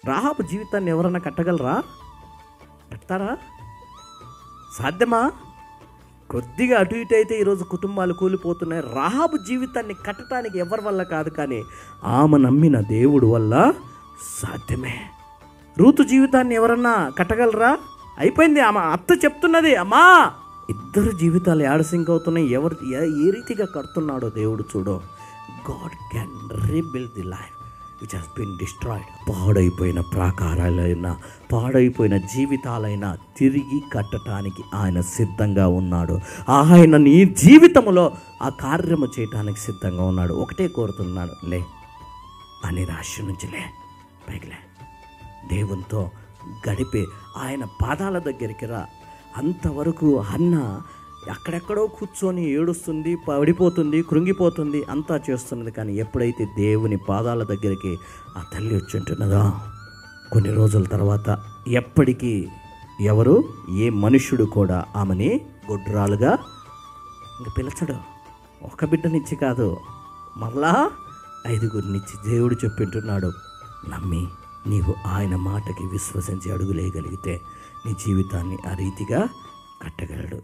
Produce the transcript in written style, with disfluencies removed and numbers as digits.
రాహాబు జీవితాన్ని ఎవరన్నా కట్టగలరా? కట్టారా? సాధ్యమా? కొద్దిగా అటు ఇటు అయితే ఈరోజు కుటుంబాలు కూలిపోతున్నాయి. రాహాబు జీవితాన్ని కట్టడానికి ఎవరి వల్ల కాదు, కానీ ఆమె నమ్మిన దేవుడు వల్ల సాధ్యమే. రూతు జీవితాన్ని ఎవరన్నా కట్టగలరా? అయిపోయింది. ఆమె అత్త చెప్తున్నది, అమ్మా ఇద్దరు జీవితాలు యాడసింక్ అవుతున్నాయి. ఎవరు ఏ రీతిగా కడుతున్నాడో దేవుడు చూడు. God can rebuild the life which has been destroyed. పాడైపోయిన ప్రాకారాలైనా, పాడైపోయిన జీవితాలైనా తిరిగి కట్టడానికి ఆయన సిద్ధంగా ఉన్నాడు. ఆయన నీ జీవితంలో ఆ కార్యము చేయటానికి సిద్ధంగా ఉన్నాడు. ఒకటే కోరుతున్నాడు, లే అని రాశి నుంచి లే, పైకి లే, దేవునితో గడిపే ఆయన పాదాల దగ్గరికి రా. అంతవరకు హన్న అక్కడెక్కడో కూర్చొని ఏడుస్తుంది, పడిపోతుంది, కృంగిపోతుంది, అంతా చేస్తున్నది. కానీ ఎప్పుడైతే దేవుని పాదాల దగ్గరికి ఆ తల్లి వచ్చి ఉంటున్నదో, కొన్ని రోజుల తర్వాత ఎప్పటికీ ఎవరు ఏ మనుష్యుడు కూడా ఆమెని గొడ్రాలుగా ఇంక పిలచడు. ఒక బిడ్డనిచ్చి కాదు, మళ్ళా 5గురినిచ్చి దేవుడు చెప్పింటున్నాడు, నమ్మి నీవు ఆయన మాటకి విశ్వసించి అడుగులేయగలిగితే నీ జీవితాన్ని ఆ రీతిగా కట్టగలడు.